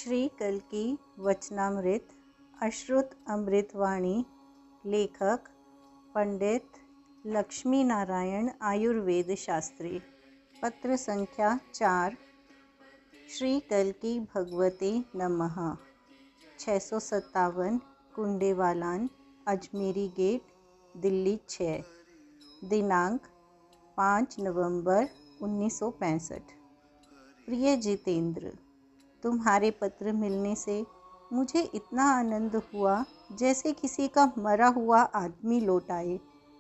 श्री कल्कि वचनामृत अश्रुत अमृतवाणी। लेखक पंडित लक्ष्मी नारायण आयुर्वेद शास्त्री। पत्र संख्या 4। श्री कल्कि भगवते नमः। 657 कुंडेवालान, अजमेरी गेट, दिल्ली 6। दिनांक 5 नवंबर 1965। प्रिय जितेंद्र, तुम्हारे पत्र मिलने से मुझे इतना आनंद हुआ जैसे किसी का मरा हुआ आदमी लौट आए,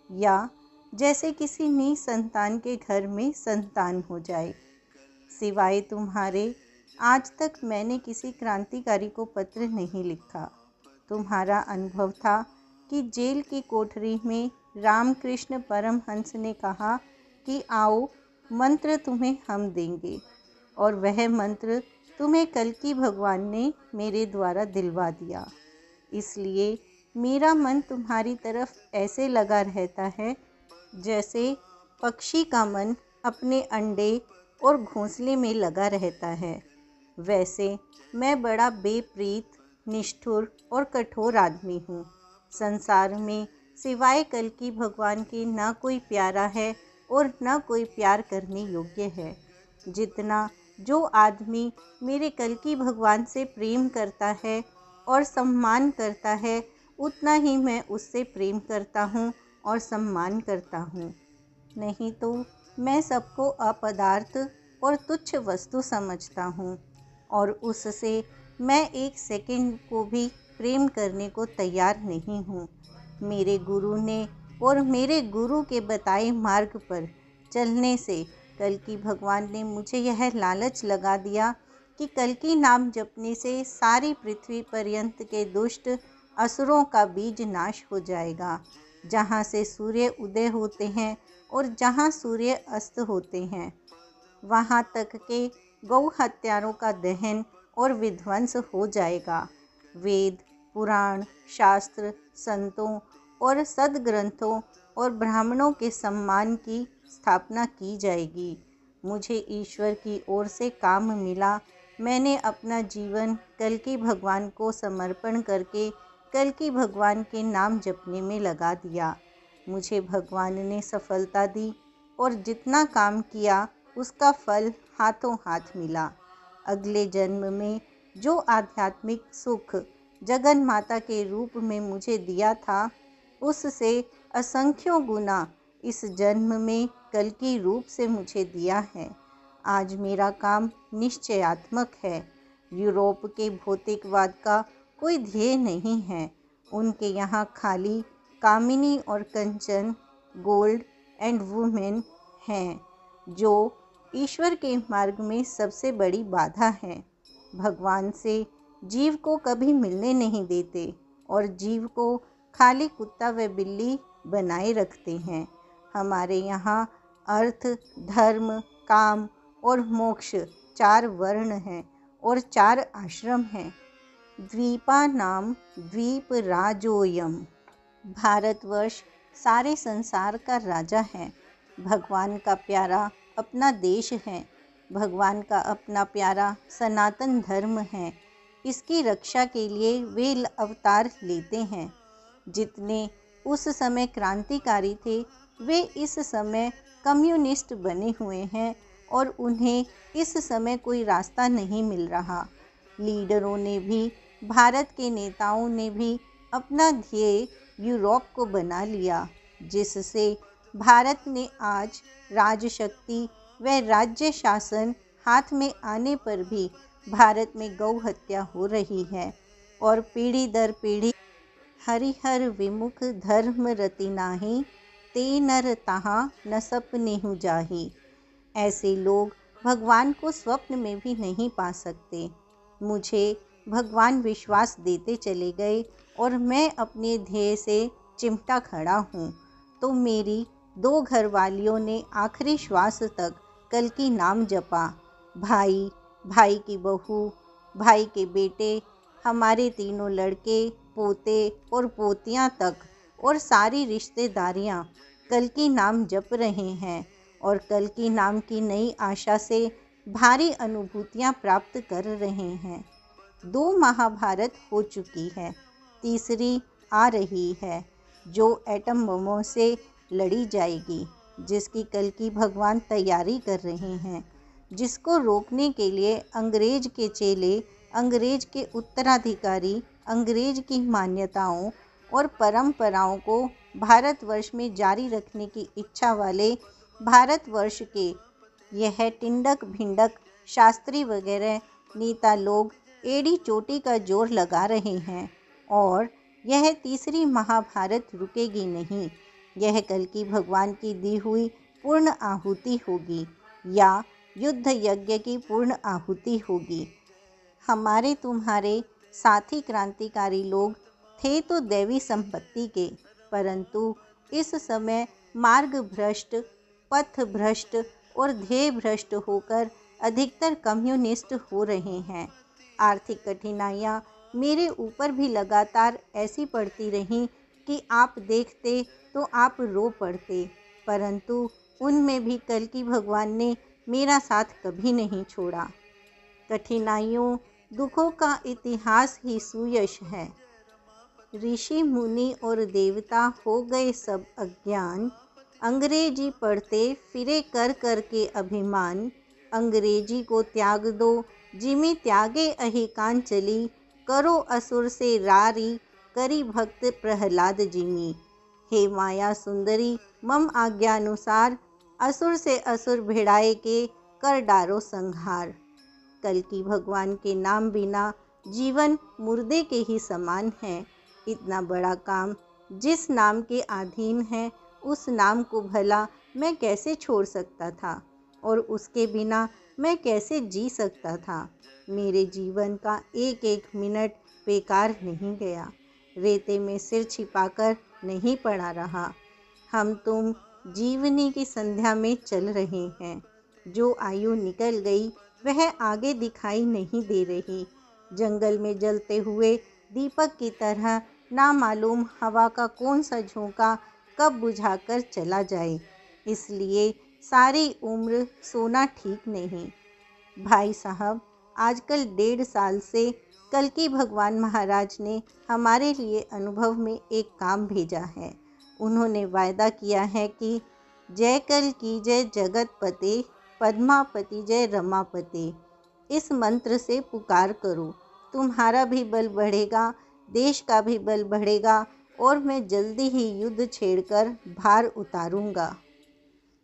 या जैसे किसी निसंतान के घर में संतान हो जाए। सिवाय तुम्हारे आज तक मैंने किसी क्रांतिकारी को पत्र नहीं लिखा। तुम्हारा अनुभव था कि जेल की कोठरी में रामकृष्ण परमहंस ने कहा कि आओ, मंत्र तुम्हें हम देंगे, और वह मंत्र तुम्हें कल्कि भगवान ने मेरे द्वारा दिलवा दिया। इसलिए मेरा मन तुम्हारी तरफ ऐसे लगा रहता है जैसे पक्षी का मन अपने अंडे और घोंसले में लगा रहता है। वैसे मैं बड़ा बेप्रीत, निष्ठुर और कठोर आदमी हूँ। संसार में सिवाय कल्कि भगवान के ना कोई प्यारा है और ना कोई प्यार करने योग्य है। जितना जो आदमी मेरे कल्कि भगवान से प्रेम करता है और सम्मान करता है, उतना ही मैं उससे प्रेम करता हूँ और सम्मान करता हूँ। नहीं तो मैं सबको अपदार्थ और तुच्छ वस्तु समझता हूँ, और उससे मैं एक सेकंड को भी प्रेम करने को तैयार नहीं हूँ। मेरे गुरु ने और मेरे गुरु के बताए मार्ग पर चलने से कल्कि भगवान ने मुझे यह लालच लगा दिया कि कल्कि नाम जपने से सारी पृथ्वी पर्यंत के दुष्ट असुरों का बीज नाश हो जाएगा। जहाँ से सूर्य उदय होते हैं और जहाँ सूर्य अस्त होते हैं, वहाँ तक के गौ हत्यारों का दहन और विध्वंस हो जाएगा। वेद, पुराण, शास्त्र, संतों और सद्ग्रंथों और ब्राह्मणों के सम्मान की स्थापना की जाएगी। मुझे ईश्वर की ओर से काम मिला। मैंने अपना जीवन कल्कि भगवान को समर्पण करके कल्कि भगवान के नाम जपने में लगा दिया। मुझे भगवान ने सफलता दी और जितना काम किया उसका फल हाथों हाथ मिला। अगले जन्म में जो आध्यात्मिक सुख जगन माता के रूप में मुझे दिया था, उससे असंख्यों गुना इस जन्म में कल्कि रूप से मुझे दिया है। आज मेरा काम निश्चयात्मक है। यूरोप के भौतिकवाद का कोई ध्येय नहीं है। उनके यहाँ खाली कामिनी और कंचन, गोल्ड एंड वुमेन हैं, जो ईश्वर के मार्ग में सबसे बड़ी बाधा है। भगवान से जीव को कभी मिलने नहीं देते और जीव को खाली कुत्ता व बिल्ली बनाए रखते हैं। हमारे यहाँ अर्थ, धर्म, काम और मोक्ष 4 वर्ण हैं और 4 आश्रम हैं। द्वीपा नाम द्वीप राजोयम। भारतवर्ष सारे संसार का राजा है। भगवान का प्यारा अपना देश है। भगवान का अपना प्यारा सनातन धर्म है। इसकी रक्षा के लिए वे अवतार लेते हैं। जितने उस समय क्रांतिकारी थे, वे इस समय कम्युनिस्ट बने हुए हैं और उन्हें इस समय कोई रास्ता नहीं मिल रहा। लीडरों ने भी, भारत के नेताओं ने भी अपना ध्येय यूरोप को बना लिया, जिससे भारत ने आज राजशक्ति व राज्य शासन हाथ में आने पर भी भारत में गौ हत्या हो रही है और पीढ़ी दर पीढ़ी हरिहर विमुख धर्म रति नाही, ते नर तहाँ न सपनेहु जाही। ऐसे लोग भगवान को स्वप्न में भी नहीं पा सकते। मुझे भगवान विश्वास देते चले गए और मैं अपने ध्येय से चिमटा खड़ा हूँ, तो मेरी 2 घरवालियों ने आखिरी श्वास तक कल्कि नाम जपा। भाई, भाई की बहू, भाई के बेटे, हमारे 3 लड़के, पोते और पोतियाँ तक और सारी रिश्तेदारियाँ कल्कि नाम जप रहे हैं और कल्कि नाम की नई आशा से भारी अनुभूतियाँ प्राप्त कर रहे हैं। 2 महाभारत हो चुकी है, तीसरी आ रही है जो एटम बमों से लड़ी जाएगी, जिसकी कल्कि भगवान तैयारी कर रहे हैं, जिसको रोकने के लिए अंग्रेज के चेले, अंग्रेज के उत्तराधिकारी, अंग्रेज की मान्यताओं और परंपराओं को भारतवर्ष में जारी रखने की इच्छा वाले भारतवर्ष के यह टिंडक भिंडक शास्त्री वगैरह नेता लोग एड़ी चोटी का जोर लगा रहे हैं। और यह तीसरी महाभारत रुकेगी नहीं। यह कल्कि भगवान की दी हुई पूर्ण आहुति होगी या युद्ध यज्ञ की पूर्ण आहुति होगी। हमारे तुम्हारे साथी क्रांतिकारी लोग थे तो दैवी संपत्ति के, परंतु इस समय मार्ग भ्रष्ट, पथ भ्रष्ट और ध्येय भ्रष्ट होकर अधिकतर कम्युनिस्ट हो रहे हैं। आर्थिक कठिनाइयाँ मेरे ऊपर भी लगातार ऐसी पड़ती रहीं कि आप देखते तो आप रो पड़ते, परंतु उनमें भी कल्कि भगवान ने मेरा साथ कभी नहीं छोड़ा। कठिनाइयों दुखों का इतिहास ही सुयश है। ऋषि मुनि और देवता हो गए सब अज्ञान, अंग्रेजी पढ़ते फिरे कर कर के अभिमान। अंग्रेजी को त्याग दो जिमि त्यागे अहिकांचली, करो असुर से रारी करी भक्त प्रहलाद जिमि। हे माया सुंदरी मम आज्ञानुसार, असुर से असुर भिड़ाए के कर डारो संहार। कल्कि भगवान के नाम बिना जीवन मुर्दे के ही समान है। इतना बड़ा काम जिस नाम के अधीन है, उस नाम को भला मैं कैसे छोड़ सकता था और उसके बिना मैं कैसे जी सकता था। मेरे जीवन का एक एक मिनट बेकार नहीं गया, रेते में सिर छिपाकर नहीं पड़ा रहा। हम तुम जीवनी की संध्या में चल रहे हैं। जो आयु निकल गई वह आगे दिखाई नहीं दे रही। जंगल में जलते हुए दीपक की तरह ना मालूम हवा का कौन सा झोंका कब बुझाकर चला जाए, इसलिए सारी उम्र सोना ठीक नहीं। भाई साहब, आजकल 1.5 साल से कल्कि भगवान महाराज ने हमारे लिए अनुभव में एक काम भेजा है। उन्होंने वायदा किया है कि जय कल्कि जय जगतपते, पद्मापति जय रमापते। इस मंत्र से पुकार करो, तुम्हारा भी बल बढ़ेगा, देश का भी बल बढ़ेगा और मैं जल्दी ही युद्ध छेड़कर भार उतारूंगा।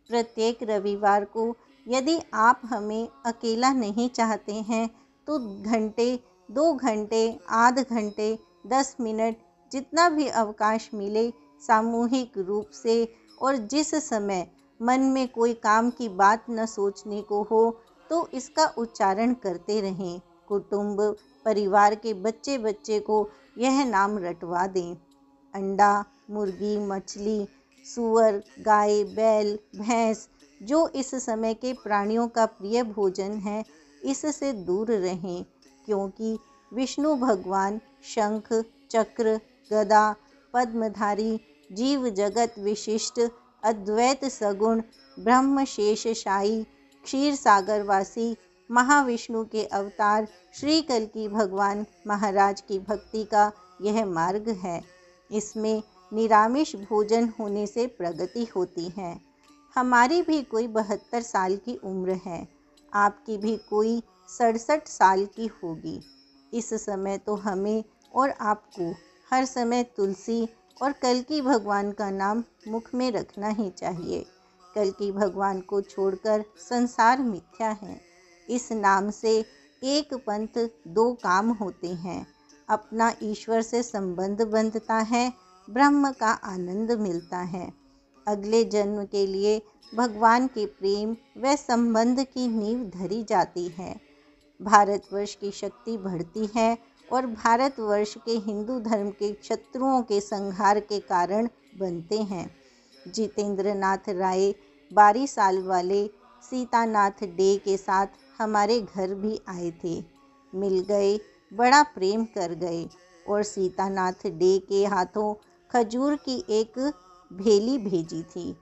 प्रत्येक रविवार को यदि आप हमें अकेला नहीं चाहते हैं तो घंटे, 2 घंटे, आध घंटे, 10 मिनट जितना भी अवकाश मिले, सामूहिक रूप से और जिस समय मन में कोई काम की बात न सोचने को हो तो इसका उच्चारण करते रहें। कुटुंब परिवार के बच्चे बच्चे को यह नाम रटवा दें। अंडा, मुर्गी, मछली, सूअर, गाय, बैल, भैंस जो इस समय के प्राणियों का प्रिय भोजन है, इससे दूर रहें, क्योंकि विष्णु भगवान शंख, चक्र, गदा, पद्मधारी, जीव जगत विशिष्ट, अद्वैत सगुण, ब्रह्म शेषशायी, क्षीर सागरवासी महाविष्णु के अवतार श्री कल्कि भगवान महाराज की भक्ति का यह मार्ग है। इसमें निरामिष भोजन होने से प्रगति होती है। हमारी भी कोई 72 साल की उम्र है, आपकी भी कोई 67 साल की होगी। इस समय तो हमें और आपको हर समय तुलसी और कल्कि भगवान का नाम मुख में रखना ही चाहिए। कल्कि भगवान को छोड़कर संसार मिथ्या है। इस नाम से एक पंथ 2 काम होते हैं। अपना ईश्वर से संबंध बंधता है, ब्रह्म का आनंद मिलता है। अगले जन्म के लिए भगवान के प्रेम व संबंध की नींव धरी जाती है। भारतवर्ष की शक्ति बढ़ती है और भारतवर्ष के हिंदू धर्म के शत्रुओं के संहार के कारण बनते हैं। जितेंद्र नाथ राय 12 साल वाले सीतानाथ डे के साथ हमारे घर भी आए थे। मिल गए, बड़ा प्रेम कर गए और सीतानाथ डे के हाथों खजूर की एक भेली भेजी थी।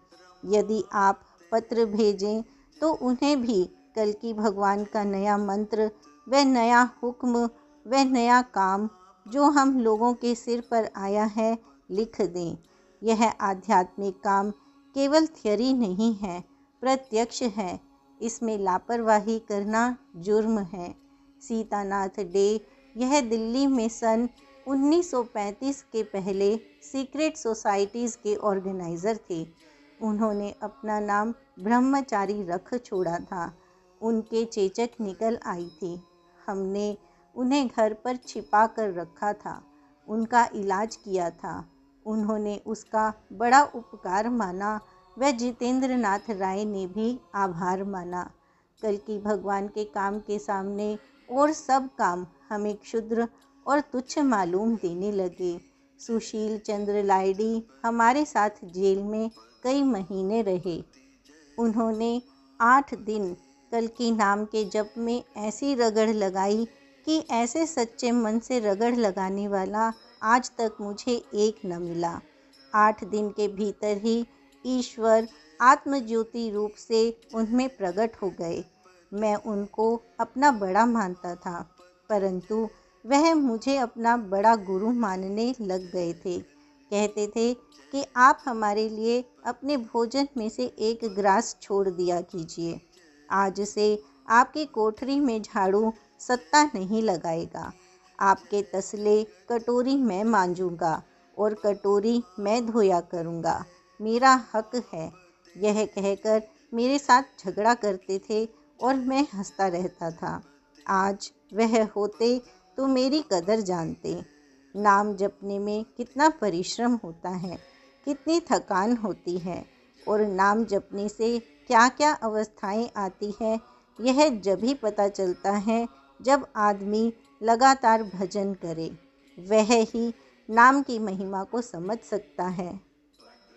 यदि आप पत्र भेजें तो उन्हें भी कल्कि भगवान का नया मंत्र व नया हुक्म वह नया काम जो हम लोगों के सिर पर आया है लिख दें। यह आध्यात्मिक काम केवल थियरी नहीं है, प्रत्यक्ष है। इसमें लापरवाही करना जुर्म है। सीतानाथ डे यह दिल्ली में सन 1935 के पहले सीक्रेट सोसाइटीज़ के ऑर्गेनाइज़र थे। उन्होंने अपना नाम ब्रह्मचारी रख छोड़ा था। उनके चेचक निकल आई थी। हमने उन्हें घर पर छिपा कर रखा था, उनका इलाज किया था। उन्होंने उसका बड़ा उपकार माना। वह जितेंद्र नाथ राय ने भी आभार माना। कल की भगवान के काम के सामने और सब काम हमें क्षुद्र और तुच्छ मालूम देने लगे। सुशील चंद्र लाइडी हमारे साथ जेल में कई महीने रहे। उन्होंने 8 दिन कल की नाम के जप में ऐसी रगड़ लगाई कि ऐसे सच्चे मन से रगड़ लगाने वाला आज तक मुझे एक न मिला। 8 दिन के भीतर ही ईश्वर आत्मज्योति रूप से उनमें प्रकट हो गए। मैं उनको अपना बड़ा मानता था, परंतु वह मुझे अपना बड़ा गुरु मानने लग गए थे। कहते थे कि आप हमारे लिए अपने भोजन में से एक ग्रास छोड़ दिया कीजिए। आज से आपकी कोठरी में झाड़ू सत्ता नहीं लगाएगा। आपके तसले कटोरी मैं मांजूंगा और कटोरी मैं धोया करूंगा। मेरा हक है। यह कहकर मेरे साथ झगड़ा करते थे और मैं हंसता रहता था। आज वह होते तो मेरी कदर जानते। नाम जपने में कितना परिश्रम होता है, कितनी थकान होती है, और नाम जपने से क्या क्या अवस्थाएं आती है यह जब ही पता चलता है जब आदमी लगातार भजन करे। वह ही नाम की महिमा को समझ सकता है।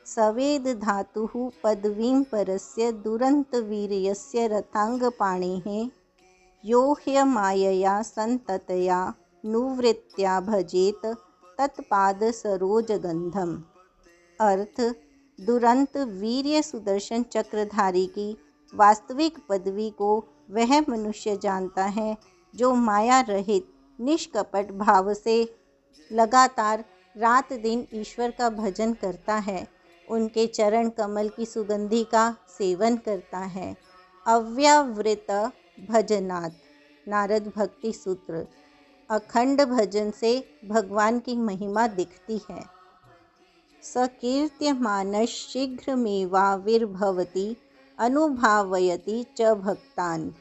सवेद धातुः पदवीं परस्य दुरंत वीर्यस्य रथांग पाणेः यो ह्यमायया संततया नुवृत्त्या भजेत तत्पाद सरोज गंधम। अर्थ, दुरंत वीर्य सुदर्शन चक्रधारी की वास्तविक पदवी को वह मनुष्य जानता है जो माया रहित निष्कपट भाव से लगातार रात दिन ईश्वर का भजन करता है, उनके चरण कमल की सुगंधि का सेवन करता है। अव्यावृत भजनात्, नारद भक्ति सूत्र। अखंड भजन से भगवान की महिमा दिखती है। सकीर्त्यमानश्शीघ्रमेवाविर्भवति अनुभावयति च भक्तान्।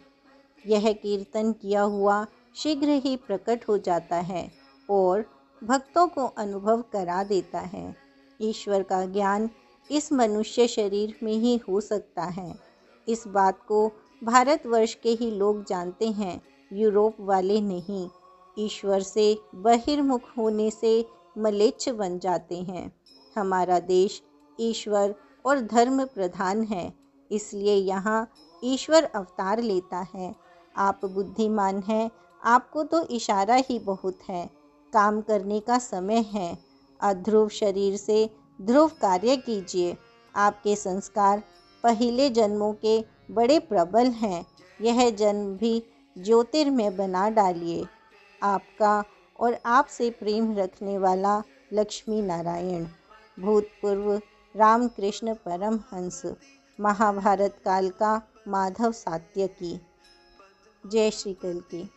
यह कीर्तन किया हुआ शीघ्र ही प्रकट हो जाता है और भक्तों को अनुभव करा देता है। ईश्वर का ज्ञान इस मनुष्य शरीर में ही हो सकता है। इस बात को भारतवर्ष के ही लोग जानते हैं, यूरोप वाले नहीं। ईश्वर से बहिर्मुख होने से मलेच्छ बन जाते हैं। हमारा देश ईश्वर और धर्म प्रधान है, इसलिए यहाँ ईश्वर अवतार लेता है। आप बुद्धिमान हैं, आपको तो इशारा ही बहुत है। काम करने का समय है। अध्रुव शरीर से ध्रुव कार्य कीजिए। आपके संस्कार पहले जन्मों के बड़े प्रबल हैं। यह जन्म भी ज्योतिर्मय बना डालिए। आपका और आपसे प्रेम रखने वाला लक्ष्मी नारायण। भूतपूर्व रामकृष्ण परमहंस। महाभारत काल का माधव सात्यकी। जय श्री कल्की।